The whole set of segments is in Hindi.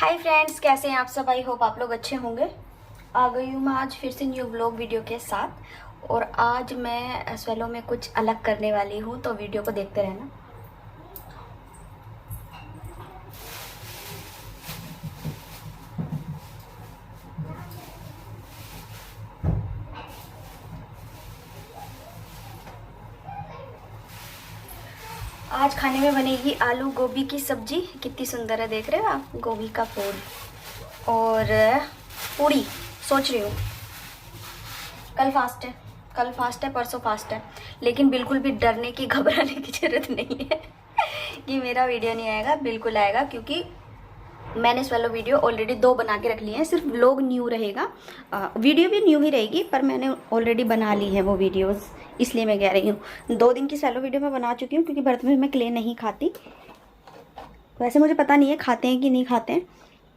हाय फ्रेंड्स, कैसे हैं आप सब। आई होप आप लोग अच्छे होंगे। आ गई हूँ मैं आज फिर से न्यू ब्लॉग वीडियो के साथ। और आज मैं स्वेलो में कुछ अलग करने वाली हूँ, तो वीडियो को देखते रहना। आज खाने में बनेगी आलू गोभी की सब्जी। कितनी सुंदर है, देख रहे हो आप, गोभी का फूल और पूरी। सोच रही हूँ कल फास्ट है, परसों फास्ट है, लेकिन बिल्कुल भी डरने की घबराने की जरूरत नहीं है कि मेरा वीडियो नहीं आएगा। बिल्कुल आएगा, क्योंकि मैंने इस वाला वीडियो ऑलरेडी 2 बना के रख लिए हैं। सिर्फ व्लॉग न्यू रहेगा, वीडियो भी न्यू ही रहेगी, पर मैंने ऑलरेडी बना ली है वो वीडियोस, इसलिए मैं कह रही हूँ 2 दिन की सैलो वीडियो मैं बना चुकी हूँ। क्योंकि बर्थ में मैं क्ले नहीं खाती। वैसे मुझे पता नहीं है खाते हैं कि नहीं खाते हैं,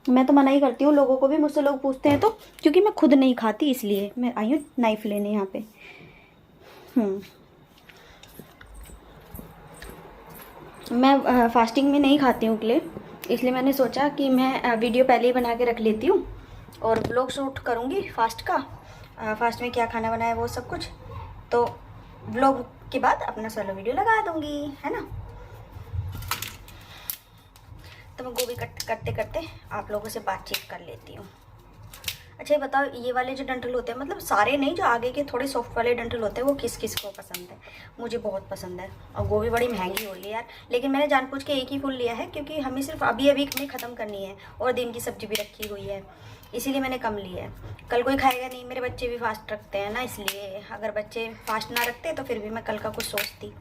मैं तो मना ही करती हूँ लोगों को भी। मुझसे लोग पूछते हैं तो, क्योंकि मैं खुद नहीं खाती, इसलिए मैं आई हूँ नाइफ लेने यहाँ पे। मैं फास्टिंग में नहीं खाती हूँ क्ले, इसलिए मैंने सोचा कि मैं वीडियो पहले ही बना के रख लेती हूँ और व्लॉग शूट करूँगी फास्ट का। फास्ट में क्या खाना बनाया वो सब कुछ, तो व्लॉग के बाद अपना सोलो वीडियो लगा दूँगी, है ना। तो मैं गोभी कट करते करते आप लोगों से बातचीत कर लेती हूँ। अच्छा ये बताओ, ये वाले जो डंठल होते हैं, मतलब सारे नहीं, जो आगे के थोड़े सॉफ्ट वाले डंठल होते हैं, वो किस किस को पसंद है। मुझे बहुत पसंद है। और गोभी बड़ी महंगी हो रही है यार, लेकिन मैंने जानबूझ के एक ही फूल लिया है, क्योंकि हमें सिर्फ अभी अभी में ख़त्म करनी है और दिन की सब्जी भी रखी हुई है, इसीलिए मैंने कम ली है। कल कोई खाएगा नहीं, मेरे बच्चे भी फास्ट रखते हैं ना, इसलिए अगर बच्चे फास्ट ना रखते तो फिर भी मैं कल का कुछ सोचती।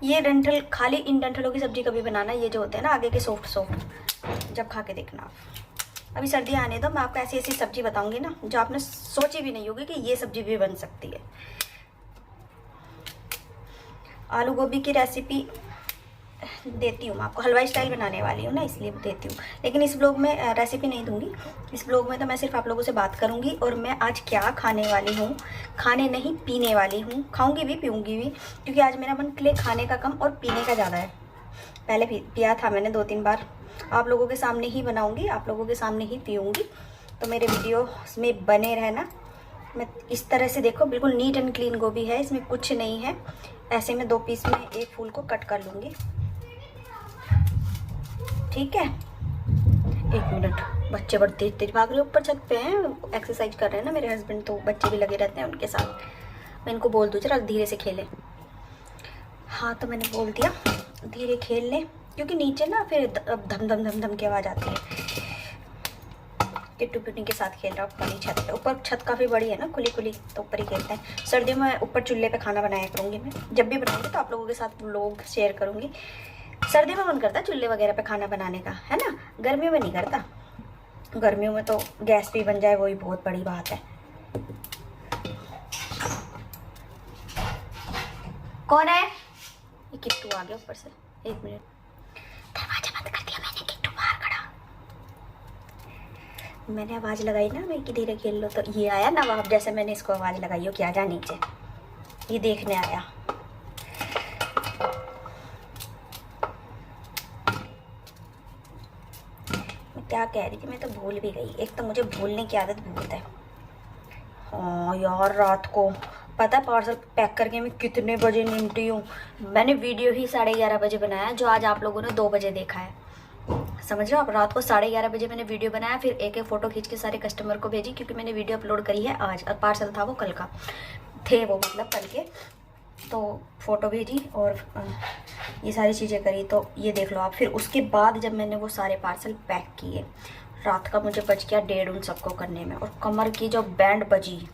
ये डंठल, खाली इन डंठलों की सब्जी कभी बनाना, ये जो होते हैं ना आगे के सॉफ्ट सॉफ्ट, जब खा के देखना आप। अभी सर्दियाँ आने दो, मैं आपको ऐसी ऐसी सब्जी बताऊंगी ना जो आपने सोची भी नहीं होगी कि ये सब्जी भी बन सकती है। आलू गोभी की रेसिपी देती हूँ मैं आपको, हलवाई स्टाइल बनाने वाली हूँ ना, इसलिए देती हूँ। लेकिन इस ब्लॉग में रेसिपी नहीं दूंगी। इस ब्लॉग में तो मैं सिर्फ आप लोगों से बात करूँगी, और मैं आज क्या खाने वाली हूँ, खाने नहीं पीने वाली हूँ। खाऊंगी भी पीऊँगी भी, क्योंकि आज मेरा मन के लिए खाने का कम और पीने का ज़्यादा है। पहले पिया था मैंने 2-3 बार। आप लोगों के सामने ही बनाऊँगी, आप लोगों के सामने ही पीऊँगी। तो मेरे वीडियो में बने रहना। मैं इस तरह से, देखो, बिल्कुल नीट एंड क्लीन गोभी है, इसमें कुछ नहीं है। ऐसे में 2 पीस में एक फूल को कट कर लूँगी, ठीक है। 1 मिनट, बच्चे बड़े तेज तेज भाग रहे हैं, ऊपर छत पे हैं, एक्सरसाइज कर रहे हैं ना मेरे हस्बैंड, तो बच्चे भी लगे रहते हैं उनके साथ। मैं इनको बोल दूँ जरा धीरे से खेलें। हाँ, तो मैंने बोल दिया धीरे खेल लें, क्योंकि नीचे ना फिर धम धम धम धम की आवाज़ आती है। किट्टू पिट्टू के साथ खेल रहा हूँ ऊपर छत पे। ऊपर छत काफ़ी बड़ी है ना, खुली खुली, तो ऊपर ही खेलते हैं। सर्दियों में ऊपर चूल्हे पे खाना बनाया करूँगी मैं, जब भी बनाऊँगी तो आप लोगों के साथ व्लॉग शेयर करूँगी। सर्दी में मन करता है चूल्हे वगैरह पे खाना बनाने का, है ना। गर्मियों में नहीं करता। गर्मियों में तो गैस पे बन जाए, वही बहुत बड़ी बात है। कौन है? ये किट्टू आ गया ऊपर से। 1 मिनट, दरवाजा बंद कर दिया मैंने, किट्टू बाहर खड़ा। मैंने आवाज़ लगाई ना मैं कि धीरे खेल लो, तो ये आया नवाब, जैसे मैंने इसको आवाज़ लगाई हो कि आ जा नीचे, ये देखने आया। क्या कह रही थी मैं, तो भूल भी गई। एक तो मुझे भूलने की आदत बहुत है। हाँ यार, रात को पता है पार्सल पैक करके मैं कितने बजे निपटी हूँ। मैंने वीडियो ही 11:30 बजे बनाया, जो आज आप लोगों ने 2 बजे देखा है। समझ रहे हो आप, रात को 11:30 बजे मैंने वीडियो बनाया, फिर एक एक फ़ोटो खींच के सारे कस्टमर को भेजी, क्योंकि मैंने वीडियो अपलोड करी है आज, और पार्सल था वो कल का, थे वो मतलब कल के, तो फ़ोटो भेजी और ये सारी चीज़ें करी। तो ये देख लो आप, फिर उसके बाद जब मैंने वो सारे पार्सल पैक किए, रात का मुझे बच गया 1:30 उन सबको करने में। और कमर की जो बैंड बजी,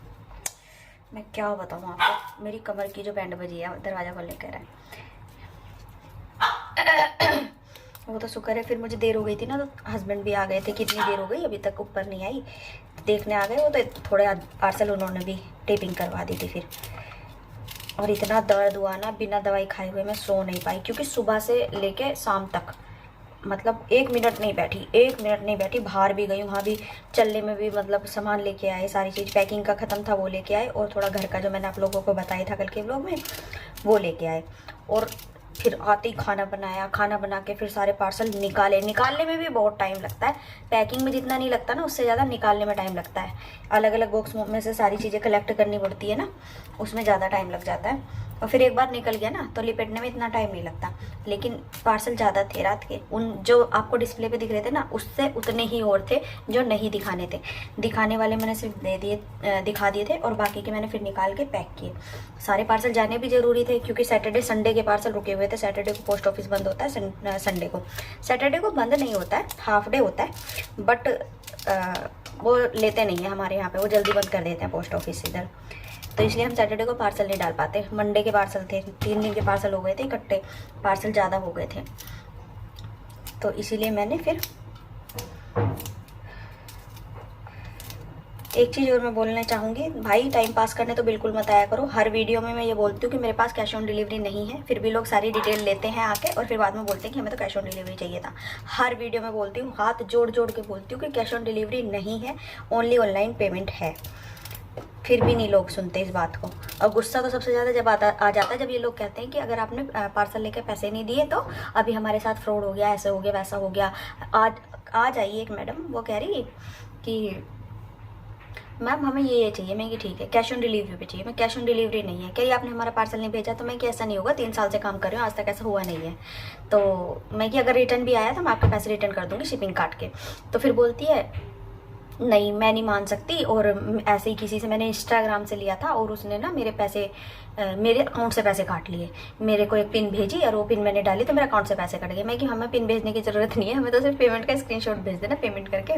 मैं क्या बताऊँ आपको, मेरी कमर की जो बैंड बजी है, दरवाज़ा खोलने कह रहा है। वो तो शुक्र है, फिर मुझे देर हो गई थी ना, तो हस्बैंड भी आ गए थे, कितनी देर हो गई अभी तक ऊपर नहीं आई, देखने आ गए वो। तो थोड़े पार्सल उन्होंने भी टेपिंग करवा दी थी फिर। और इतना दर्द हुआ ना, बिना दवाई खाए हुए मैं सो नहीं पाई, क्योंकि सुबह से लेके शाम तक मतलब 1 मिनट नहीं बैठी, 1 मिनट नहीं बैठी। बाहर भी गई, वहाँ भी चलने में भी मतलब सामान लेके आए, सारी चीज़ पैकिंग का ख़त्म था वो लेके आए, और थोड़ा घर का जो मैंने आप लोगों को बताया था कल के व्लॉग में वो लेके आए। और फिर आते ही खाना बनाया, खाना बना के फिर सारे पार्सल निकालने में भी बहुत टाइम लगता है। पैकिंग में जितना नहीं लगता ना, उससे ज़्यादा निकालने में टाइम लगता है। अलग अलग बॉक्स में से सारी चीज़ें कलेक्ट करनी पड़ती है ना, उसमें ज़्यादा टाइम लग जाता है। और फिर एक बार निकल गया ना तो लिपेटने में इतना टाइम नहीं लगता। लेकिन पार्सल ज़्यादा थे रात के, उन जो आपको डिस्प्ले पे दिख रहे थे ना, उससे उतने ही और थे जो नहीं दिखाने थे। दिखाने वाले मैंने सिर्फ दिखा दिए थे, और बाकी के मैंने फिर निकाल के पैक किए। सारे पार्सल जाने भी ज़रूरी थे, क्योंकि सैटरडे संडे के पार्सल रुके हुए थे। सैटरडे को पोस्ट ऑफिस बंद होता है, संडे को, सैटरडे को बंद नहीं होता है, हाफ डे होता है, बट वो लेते नहीं है हमारे यहाँ पे, वो जल्दी बंद कर देते हैं पोस्ट ऑफिस इधर। तो इसलिए हम सैटरडे को पार्सल नहीं डाल पाते। मंडे के पार्सल थे, 3 दिन के पार्सल हो गए थे इकट्ठे, पार्सल ज़्यादा हो गए थे, तो इसीलिए मैंने फिर एक चीज़ और मैं बोलना चाहूँगी, भाई टाइम पास करने तो बिल्कुल मत आया करो। हर वीडियो में मैं ये बोलती हूँ कि मेरे पास कैश ऑन डिलीवरी नहीं है, फिर भी लोग सारी डिटेल लेते हैं आके, और फिर बाद में बोलते हैं कि हमें तो कैश ऑन डिलीवरी चाहिए था। हर वीडियो में बोलती हूँ, हाथ जोड़ जोड़ के बोलती हूँ कि कैश ऑन डिलीवरी नहीं है, ओनली ऑनलाइन पेमेंट है। फिर भी नहीं लोग सुनते इस बात को। और गुस्सा तो सबसे ज़्यादा जब आ जाता है जब ये लोग कहते हैं कि अगर आपने पार्सल लेके पैसे नहीं दिए तो अभी हमारे साथ फ्रॉड हो गया, ऐसा हो गया, वैसा हो गया। आज आई एक मैडम, वो कह रही कि मैम हमें ये चाहिए। मैं कि ठीक है, कैश ऑन डिलीवरी पे चाहिए। मैं कैश ऑन डिलीवरी नहीं है। कह रही आपने हमारा पार्सल नहीं भेजा। तो मैं कि ऐसा नहीं होगा, 3 साल से काम कर रही हूँ, आज तक ऐसा हुआ नहीं है। तो मैं कि अगर रिटर्न भी आया तो मैं आपके पैसे रिटर्न कर दूँगी शिपिंग काट के। तो फिर बोलती है नहीं मैं नहीं मान सकती, और ऐसे ही किसी से मैंने इंस्टाग्राम से लिया था, और उसने ना मेरे पैसे मेरे अकाउंट से पैसे काट लिए। मेरे को एक पिन भेजी और वो पिन मैंने डाली तो मेरे अकाउंट से पैसे कट गए। मैं कि हमें पिन भेजने की ज़रूरत नहीं है, हमें तो सिर्फ पेमेंट का स्क्रीनशॉट भेज देना, पेमेंट करके।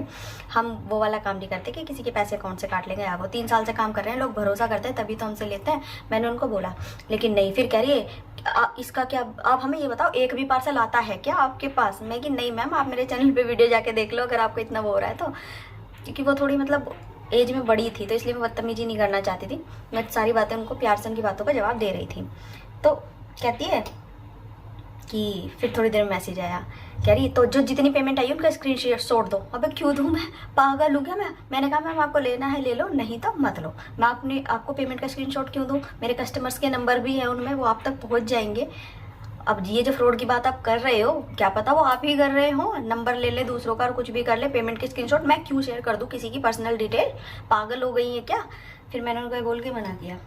हम वो वाला काम नहीं करते कि किसी के पैसे अकाउंट से काट लेंगे। वो 3 साल से काम कर रहे हैं, लोग भरोसा करते हैं तभी तो हमसे लेते हैं। मैंने उनको बोला, लेकिन नहीं। फिर कह रही है इसका क्या, आप हमें ये बताओ एक भी पार्सल आता है क्या आपके पास? मैं कि नहीं मैम, आप मेरे चैनल पर वीडियो जाके देख लो अगर आपको इतना वो हो रहा है तो। क्योंकि वो थोड़ी मतलब एज में बड़ी थी, तो इसलिए मैं बदतमीजी नहीं करना चाहती थी। मैं सारी बातें उनको प्यार से उनकी बातों का जवाब दे रही थी। तो कहती है कि फिर थोड़ी देर में मैसेज आया, कह रही तो जो जितनी पेमेंट आई उनका स्क्रीनशॉट दो। अबे क्यों दूँ मैं, पागल हूँ क्या मैं? मैंने कहा मैम आपको लेना है ले लो, नहीं तो मत लो। मैं आपको पेमेंट का स्क्रीनशॉट क्यों दूँ? मेरे कस्टमर्स के नंबर भी है उनमें, वो आप तक पहुँच जाएंगे। अब ये जो फ्रॉड की बात आप कर रहे हो, क्या पता वो आप ही कर रहे हो, नंबर ले ले दूसरों का और कुछ भी कर ले, पेमेंट की स्क्रीनशॉट मैं क्यों शेयर कर दूं किसी की पर्सनल डिटेल? पागल हो गई है क्या? फिर मैंने उनको बोल के मना किया।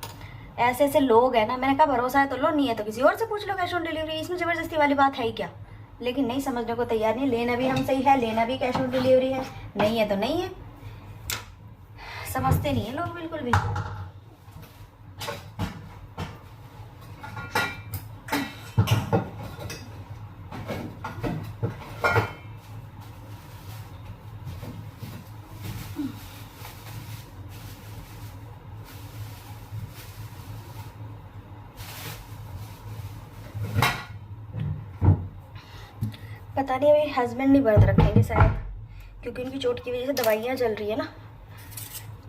ऐसे ऐसे लोग हैं ना, मैंने कहा भरोसा है तो लो, नहीं है तो किसी और से पूछ लो कैश ऑन डिलीवरी, इसमें ज़बरदस्ती वाली बात है ही क्या? लेकिन नहीं समझने को तैयार नहीं। लेना भी हम सही है, लेना भी कैश ऑन डिलीवरी है, नहीं है तो नहीं है, समझते नहीं है लोग बिल्कुल भी। पता नहीं अभी हस्बैंड नहीं व्रत रखेंगे शायद, क्योंकि उनकी चोट की वजह से दवाइयाँ चल रही है ना,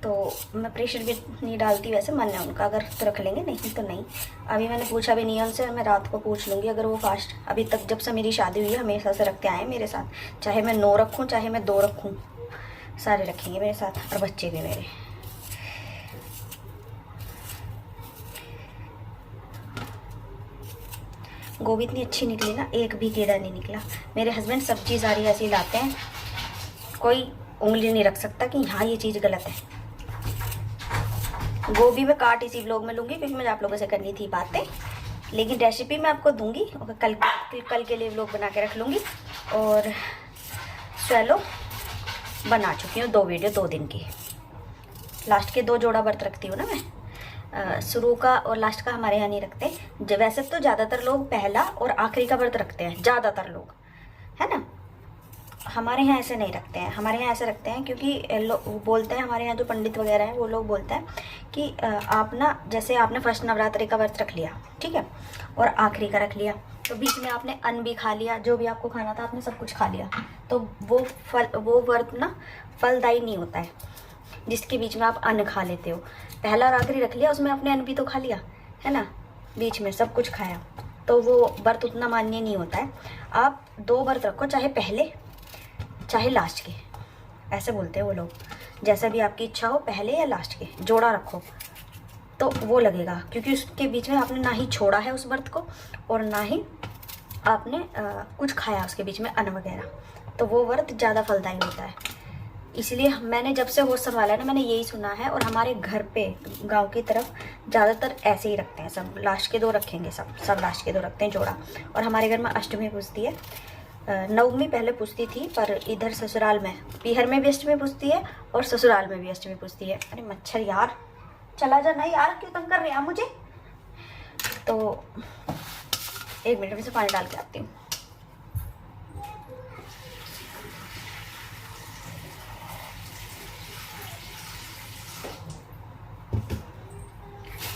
तो मैं प्रेशर भी नहीं डालती। वैसे मन है उनका, अगर तो रख लेंगे, नहीं तो नहीं। अभी मैंने पूछा भी नहीं है उनसे, मैं रात को पूछ लूँगी अगर वो फास्ट। अभी तक जब से मेरी शादी हुई है हमेशा से रखते आए हैं मेरे साथ, चाहे मैं 9 रखूँ चाहे मैं 2 रखूँ, सारे रखेंगे मेरे साथ, और बच्चे भी मेरे। गोभी इतनी अच्छी निकली ना, एक भी कीड़ा नहीं निकला। मेरे हस्बैंड सब्जी सारी ऐसी लाते हैं, कोई उंगली नहीं रख सकता कि हाँ ये चीज़ गलत है। गोभी में काट इसी व्लॉग में लूँगी, क्योंकि मुझे आप लोगों से करनी थी बातें, लेकिन रेसिपी मैं आपको दूँगी और कल के लिए व्लॉग बना के रख लूँगी। और चलो बना चुकी हूँ 2 वीडियो 2 दिन की। लास्ट के 2 जोड़ा व्रत रखती हूँ ना मैं, शुरू का और लास्ट का हमारे यहाँ नहीं रखते। वैसे तो ज़्यादातर लोग पहला और आखिरी का व्रत रखते हैं, ज़्यादातर लोग, है ना। हमारे यहाँ ऐसे नहीं रखते हैं। हमारे यहाँ ऐसे रखते हैं क्योंकि लोग बोलते हैं, हमारे यहाँ जो पंडित वगैरह हैं वो लोग बोलते हैं कि आप ना, जैसे आपने फर्स्ट नवरात्रि का व्रत रख लिया, ठीक है, और आखिरी का रख लिया, तो बीच में आपने अन्न भी खा लिया, जो भी आपको खाना था आपने सब कुछ खा लिया, तो वो व्रत ना फलदायी नहीं होता है जिसके बीच में आप अन्न खा लेते हो। पहला और आखिरी रख लिया, उसमें आपने अन्न भी तो खा लिया है ना, बीच में सब कुछ खाया, तो वो व्रत उतना मान्य नहीं होता है। आप 2 व्रत रखो, चाहे पहले चाहे लास्ट के, ऐसे बोलते हैं वो लोग। जैसा भी आपकी इच्छा हो, पहले या लास्ट के जोड़ा रखो तो वो लगेगा, क्योंकि उसके बीच में आपने ना ही छोड़ा है उस व्रत को और ना ही आपने कुछ खाया उसके बीच में, अन्न वगैरह, तो वो व्रत ज़्यादा फलदायी होता है। इसलिए मैंने जब से होश संभाला है ना, मैंने यही सुना है। और हमारे घर पे गांव की तरफ ज़्यादातर ऐसे ही रखते हैं सब, लास्ट के 2 रखेंगे, सब लास्ट के 2 रखते हैं जोड़ा। और हमारे घर में अष्टमी पूजती है, नवमी पहले पूजती थी, पर इधर ससुराल में, पीहर में भी अष्टमी पूजती है और ससुराल में भी अष्टमी पूजती है। अरे मच्छर यार, चला जा, नहीं यार, क्यों तंग कर रहे हैं मुझे। तो 1 मिनट में से पानी डाल के आती हूँ।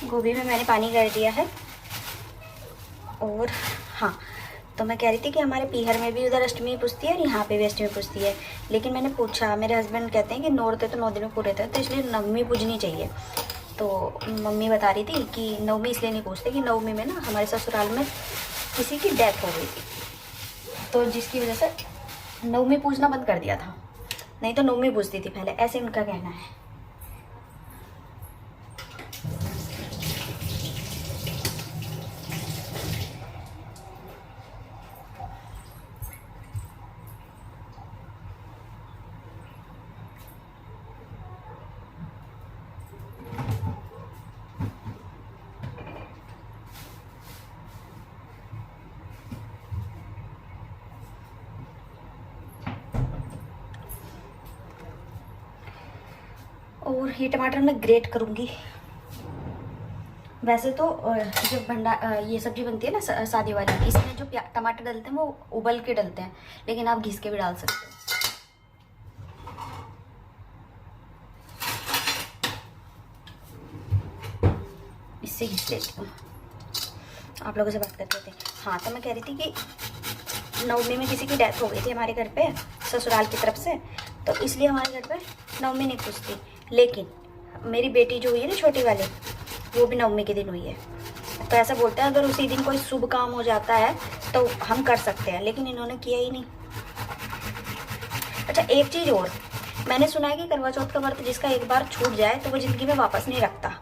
गोभी में मैंने पानी कर दिया है। और हाँ, तो मैं कह रही थी कि हमारे पीहर में भी उधर अष्टमी पूजती है और यहाँ पे भी अष्टमी पूजती है। लेकिन मैंने पूछा, मेरे हस्बैंड कहते हैं कि 9 रहते तो 9 दिन में पूरे थे, तो इसलिए नवमी पूजनी चाहिए। तो मम्मी बता रही थी कि नवमी इसलिए नहीं पूछते कि नवमी में ना हमारे ससुराल में किसी की डेथ हो गई थी, तो जिसकी वजह से नवमी पूजना बंद कर दिया था, नहीं तो नवमी पूजती थी पहले, ऐसे उनका कहना है। और ये टमाटर मैं ग्रेट करूँगी। वैसे तो जब ये सब्जी बनती है ना शादी वाली, इसमें जो टमाटर डलते हैं वो उबल के डलते हैं, लेकिन आप घिस के भी डाल सकते हो। इससे घिस लेती हूँ, आप लोगों से बात करते थे। हाँ, तो मैं कह रही थी कि नवमी में किसी की डेथ हो गई थी हमारे घर पे ससुराल की तरफ से, तो इसलिए हमारे घर पे नवमी नहीं पूजती। लेकिन मेरी बेटी जो हुई है ना छोटी वाली, वो भी नवमी के दिन हुई है। तो ऐसा बोलते हैं अगर उसी दिन कोई शुभ काम हो जाता है तो हम कर सकते हैं, लेकिन इन्होंने किया ही नहीं। अच्छा, एक चीज़ और, मैंने सुना है कि करवा चौथ का व्रत जिसका एक बार छूट जाए तो वो ज़िंदगी में वापस नहीं रखता।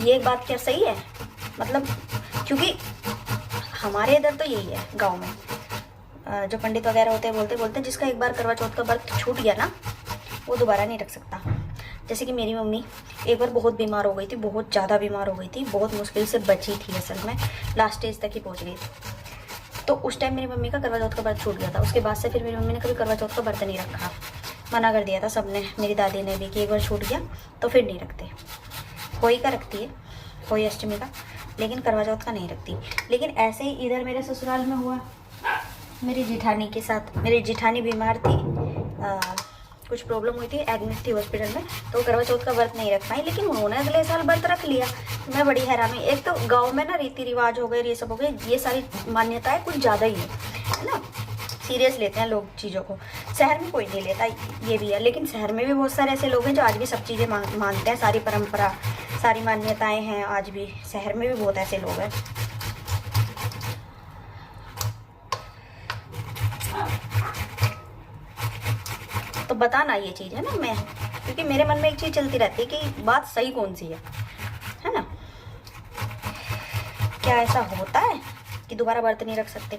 ये एक बात क्या सही है? मतलब क्योंकि हमारे इधर तो यही है गाँव में, जो पंडित वगैरह होते हैं बोलते जिसका एक बार करवा चौथ का व्रत छूट गया ना, वो दोबारा नहीं रख सकता। जैसे कि मेरी मम्मी एक बार बहुत बीमार हो गई थी, बहुत ज़्यादा बीमार हो गई थी, बहुत मुश्किल से बची थी, असल में लास्ट स्टेज तक ही पहुंच गई थी। तो उस टाइम मेरी मम्मी का करवा चौथ का व्रत छूट गया था। उसके बाद से फिर मेरी मम्मी ने कभी करवा चौथ का व्रत नहीं रखा, मना कर दिया था सबने, मेरी दादी ने भी, कि एक बार छूट गया तो फिर नहीं रखते। होली का रखती है, होली अष्टमी का, लेकिन करवा चौथ का नहीं रखती। लेकिन ऐसे ही इधर मेरे ससुराल में हुआ, मेरी जेठानी के साथ। मेरी जेठानी बीमार थी, कुछ प्रॉब्लम हुई थी, एडमिट थी हॉस्पिटल में, तो करवा चौथ का व्रत नहीं रख पाई, लेकिन उन्होंने अगले साल व्रत रख लिया। मैं बड़ी हैरान हुई। एक तो गांव में ना रीति रिवाज हो गए, ये सब हो गए, ये सारी मान्यताएं कुछ ज़्यादा ही है ना, सीरियस लेते हैं लोग चीज़ों को। शहर में कोई नहीं लेता, ये भी है। लेकिन शहर में भी बहुत सारे ऐसे लोग हैं जो आज भी सब चीज़ें मानते हैं, सारी परंपरा, सारी मान्यताएँ हैं आज भी। शहर में भी बहुत ऐसे लोग हैं। तो बताना ये चीज़ है ना, मैं, क्योंकि मेरे मन में एक चीज़ चलती रहती है कि बात सही कौन सी है ना। क्या ऐसा होता है कि दोबारा व्रत नहीं रख सकते?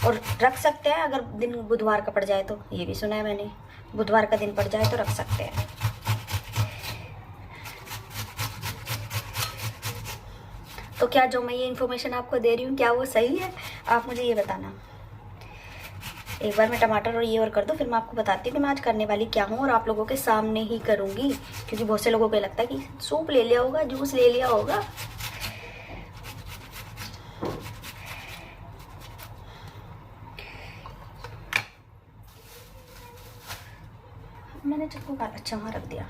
और रख सकते हैं अगर दिन बुधवार का पड़ जाए तो, ये भी सुना है मैंने, बुधवार का दिन पड़ जाए तो रख सकते हैं। तो क्या जो मैं ये इन्फॉर्मेशन आपको दे रही हूँ क्या वो सही है? आप मुझे ये बताना। एक बार मैं टमाटर और ये और कर दूँ, फिर मैं आपको बताती हूँ कि मैं आज करने वाली क्या हूँ, और आप लोगों के सामने ही करूँगी, क्योंकि बहुत से लोगों को लगता है कि सूप ले लिया होगा, जूस ले लिया होगा। मैंने चक्कू का अच्छा वहाँ रख दिया,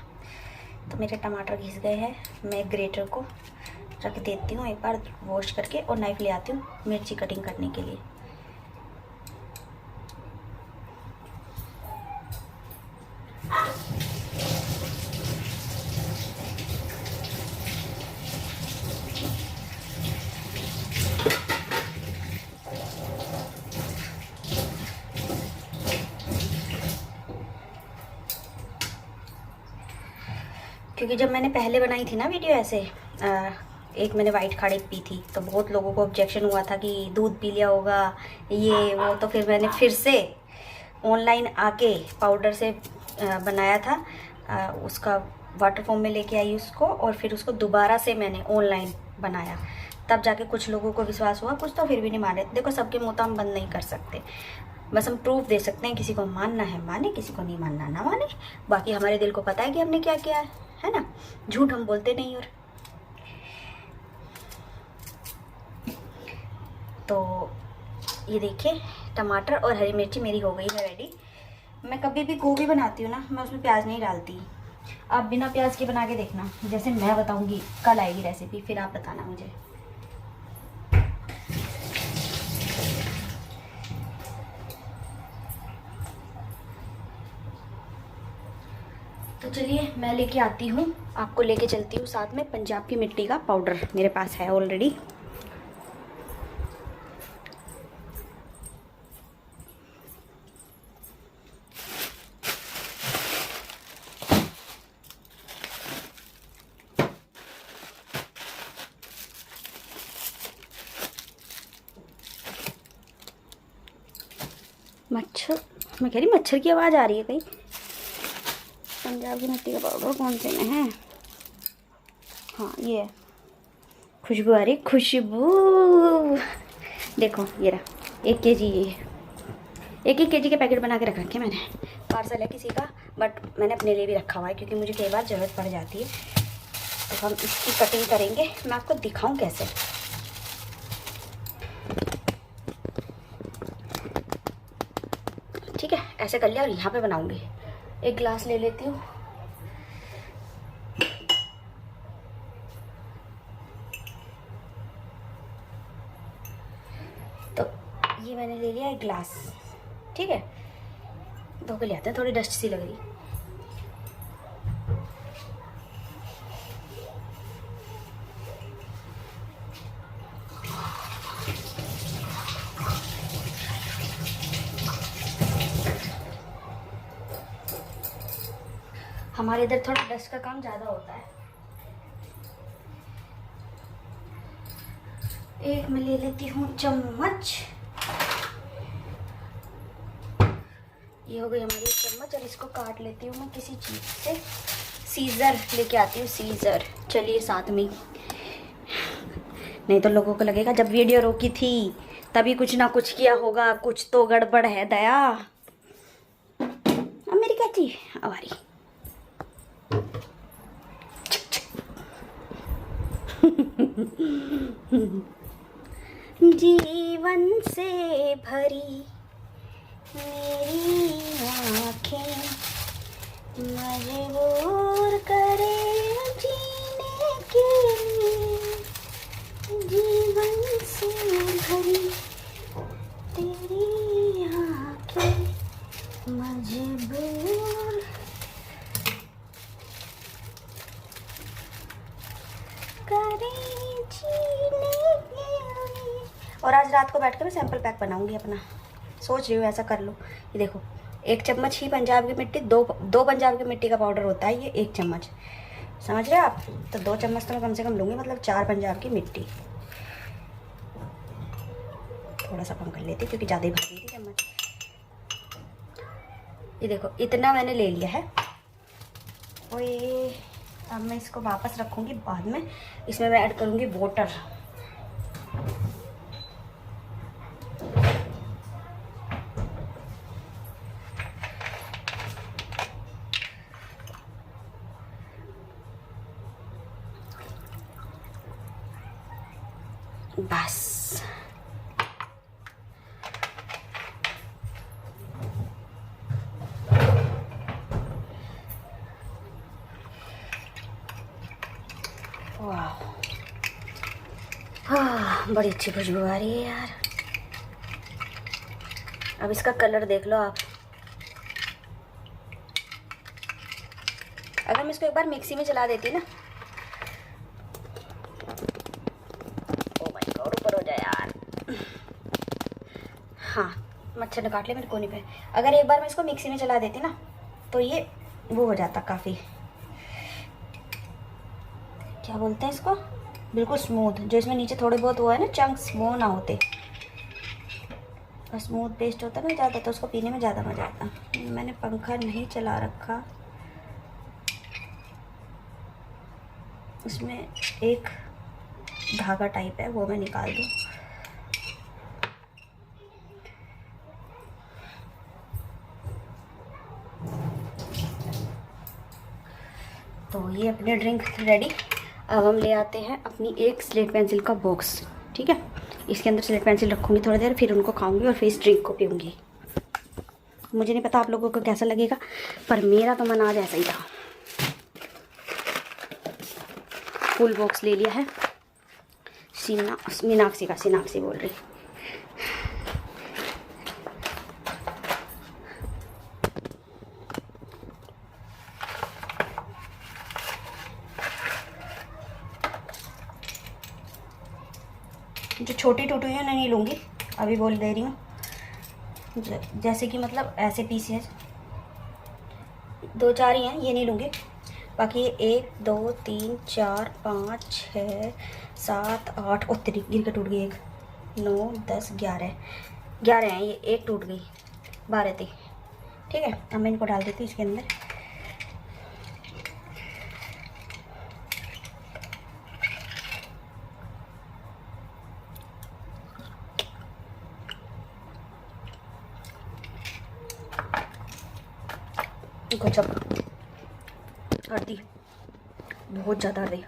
तो मेरे टमाटर घिस गए हैं। मैं ग्रेटर को रख देती हूँ एक बार वॉश करके, और नाइफ ले आती हूँ मिर्ची कटिंग करने के लिए। क्योंकि जब मैंने पहले बनाई थी ना वीडियो ऐसे एक मैंने वाइट खाड़ी पी थी, तो बहुत लोगों को ऑब्जेक्शन हुआ था कि दूध पी लिया होगा ये वो, तो फिर मैंने फिर से ऑनलाइन आके पाउडर से बनाया था, उसका वाटर फॉर्म में लेके आई उसको, और फिर उसको दोबारा से मैंने ऑनलाइन बनाया, तब जाके कुछ लोगों को विश्वास हुआ, कुछ तो फिर भी नहीं माने। देखो सबके मुँह तो हम बंद नहीं कर सकते, बस हम प्रूफ दे सकते हैं, किसी को मानना है माने, किसी को नहीं मानना ना माने। बाकी हमारे दिल को पता है कि हमने क्या किया है ना, झूठ हम बोलते नहीं। और तो ये देखिए टमाटर और हरी मिर्ची मेरी हो गई है रेडी। मैं कभी भी गोभी बनाती हूँ ना, मैं उसमें प्याज नहीं डालती। आप बिना प्याज के बना के देखना, जैसे मैं बताऊँगी, कल आएगी रेसिपी, फिर आप बताना मुझे। तो चलिए मैं लेके आती हूँ, आपको लेके चलती हूँ साथ में। पंजाब की मिट्टी का पाउडर मेरे पास है ऑलरेडी। मच्छर, मैं कह रही मच्छर की आवाज़ आ रही है कहीं। पंजाब की मिट्टी का पाउडर कौन से में है? हाँ ये है, खुशबू आ रही, खुशबू। देखो ये रहा 1 kg, ये 1-1 kg के पैकेट बना के रख रखे मैंने। पार्सल है किसी का, बट मैंने अपने लिए भी रखा हुआ है, क्योंकि मुझे कई बार ज़रूरत पड़ जाती है। तो हम इसकी कटिंग करेंगे, मैं आपको दिखाऊं कैसे। ठीक है, ऐसे कर लिया, और यहाँ पे बनाऊंगी। एक गिलास ले लेती हूँ। तो ये मैंने ले लिया एक गिलास, ठीक है। धो के ले आते हैं, थोड़ी डस्ट सी लग रही। हमारे इधर थोड़ा डस्ट का काम ज़्यादा होता है। एक मैं ले लेती हूँ चम्मच, ये हो गई हमारी चम्मच, और इसको काट लेती हूँ मैं किसी चीज़ से। सीज़र लेके आती हूँ, सीज़र। चलिए साथ में, नहीं तो लोगों को लगेगा जब वीडियो रोकी थी तभी कुछ ना कुछ किया होगा, कुछ तो गड़बड़ है दया। अब मेरी कैची अब आ रही। जीवन से भरी मेरी आँखें मजबूर करे जीने के लिए, जीवन से भरी तेरी आँखें मजबूर करे जीने के लिए। और आज रात को बैठ कर मैं सैंपल पैक बनाऊंगी अपना, सोच रही हूँ ऐसा कर लूँ। ये देखो 1 चम्मच ही पंजाब की मिट्टी, दो पंजाब की मिट्टी का पाउडर होता है ये 1 चम्मच, समझ रहे हो आप? तो 2 चम्मच तो मैं कम से कम लूँगी, मतलब 4 पंजाब की मिट्टी। थोड़ा सा कम कर लेती क्योंकि ज़्यादा ही भर गई थी चम्मच। ये देखो इतना मैंने ले लिया है। और ये अब मैं इसको वापस रखूँगी बाद में, इसमें मैं ऐड करूँगी वाटर। बस वाह, हाँ बड़ी अच्छी खुशबू आ रही है यार। अब इसका कलर देख लो आप। अगर मैं इसको एक बार मिक्सी में चला देती ना, ओ माय गॉड, ऊपर हो जाए यार। हाँ मच्छर ने काट लिया मेरे कोने पे। अगर एक बार मैं इसको मिक्सी में चला देती ना, तो ये वो हो जाता, काफ़ी क्या बोलते हैं इसको, बिल्कुल स्मूथ, जो इसमें नीचे थोड़े बहुत हुआ है ना चंक्स, वो ना होते। स्मूथ पेस्ट होता है ना ज़्यादा, तो उसको पीने में ज़्यादा मज़ा आता। मैंने पंखा नहीं चला रखा, इसमें एक धागा टाइप है, वो मैं निकाल दूँ। तो ये अपने ड्रिंक रेडी। अब हम ले आते हैं अपनी एक स्लेट पेंसिल का बॉक्स, ठीक है। इसके अंदर स्लेट पेंसिल रखूँगी थोड़ी देर, फिर उनको खाऊंगी और फिर इस ड्रिंक को पीऊँगी। मुझे नहीं पता आप लोगों को कैसा लगेगा, पर मेरा तो मन आज ऐसा ही था। फुल बॉक्स ले लिया है। मीनाक्षी बोल रही। जो छोटी टूटी है नहीं लूँगी, अभी बोल दे रही हूँ। जैसे कि मतलब ऐसे पीसेस 2-4 ही हैं, ये नहीं लूँगी। बाकी ये 1 2 3 4 5 6 7 8 और गिर के टूट गई एक, 9 10 11 हैं ये, एक टूट गई, 12 थी। ठीक है, अब मैं इनको डाल देती हूँ इसके अंदर। गजब हल्दी, बहुत ज़्यादा हल्दी।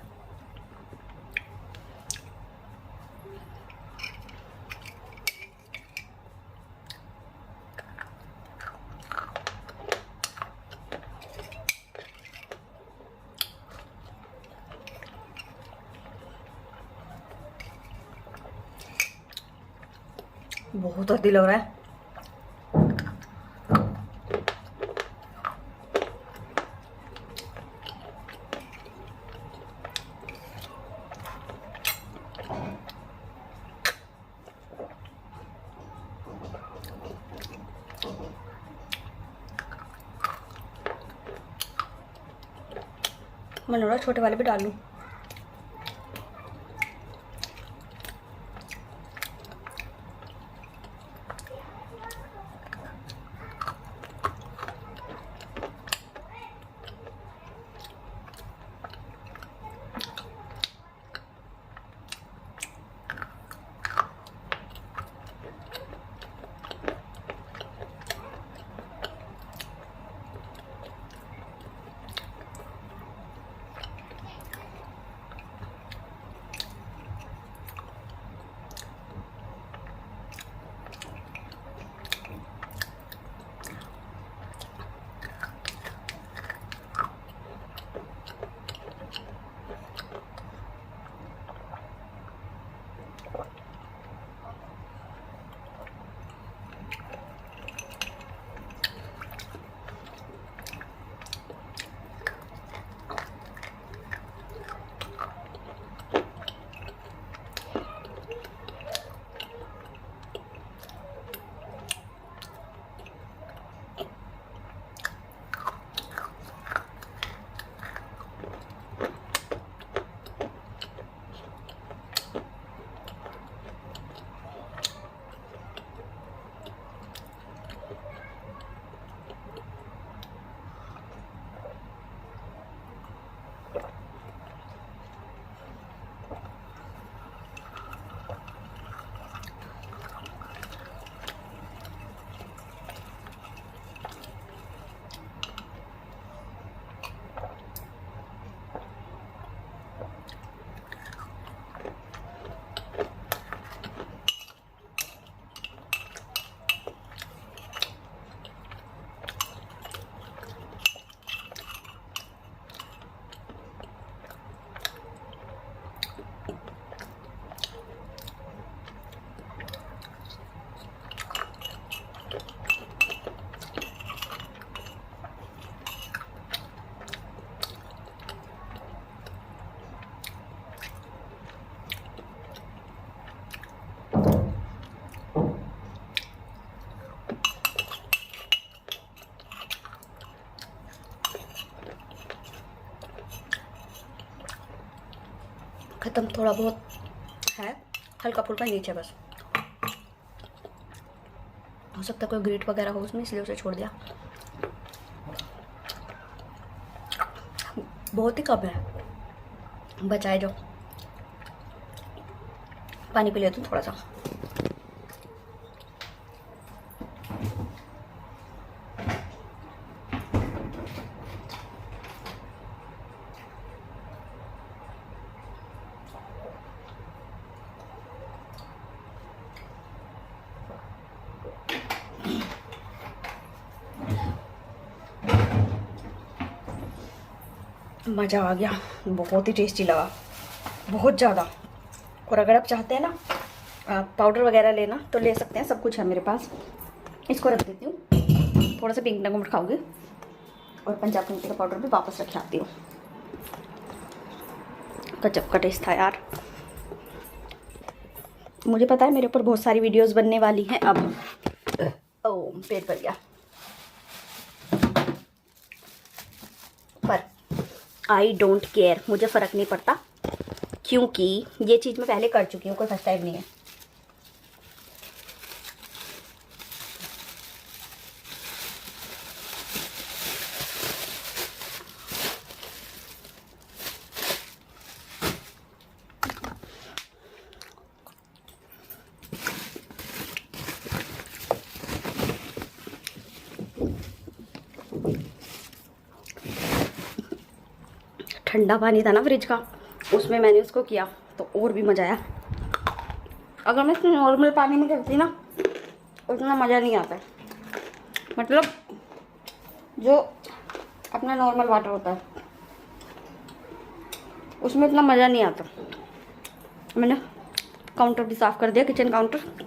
बहुत हल्दी लग रहा है। मैं थोड़ा छोटे वाले भी डाल लूँ। ख़त्म, थोड़ा बहुत है हल्का फुल्का नीचे बस। हो सकता है कोई ग्रेट वगैरह हो उसमें, इसलिए उसे छोड़ दिया। बहुत ही कम है, बचाए जो। पानी पी लेती हूँ थोड़ा सा। मज़ा आ गया, बहुत ही टेस्टी लगा, बहुत ज़्यादा। और अगर आप चाहते हैं ना पाउडर वगैरह लेना तो ले सकते हैं, सब कुछ है मेरे पास। इसको रख देती हूँ, थोड़ा सा पिंक नमक खाऊंगी और पंजाब का मिर्ची का पाउडर भी वापस रख आती हूँ। गजब का टेस्ट था यार। मुझे पता है मेरे ऊपर बहुत सारी वीडियोस बनने वाली हैं अब। ओ पेट भर गया, पर आई डोंट केयर, मुझे फ़र्क नहीं पड़ता, क्योंकि ये चीज़ मैं पहले कर चुकी हूँ, कोई फर्स्ट टाइम नहीं है। ठंडा पानी था ना फ्रिज का, उसमें मैंने उसको किया तो और भी मज़ा आया। अगर मैं इसको नॉर्मल पानी में करती ना उतना मज़ा नहीं आता। मतलब जो अपना नॉर्मल वाटर होता है उसमें इतना मज़ा नहीं आता। मैंने काउंटर भी साफ़ कर दिया, किचन काउंटर।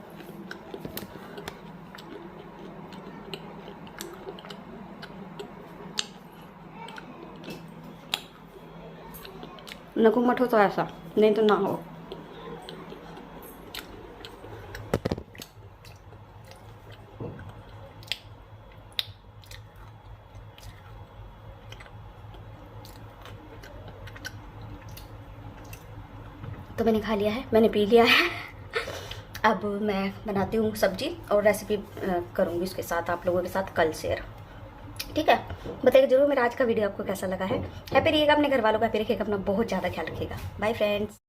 नकुम मत हो तो ऐसा, नहीं तो ना हो। तो मैंने खा लिया है, मैंने पी लिया है। अब मैं बनाती हूँ सब्जी और रेसिपी करूँगी उसके साथ आप लोगों के साथ कल शेयर। ठीक है, बताइए जरूर मेरा आज का वीडियो आपको कैसा लगा है। हैप्पी रहिएगा, अपने घर वालों का हैप्पी रखिएगा, अपना बहुत ज़्यादा ख्याल रखिएगा। Bye friends.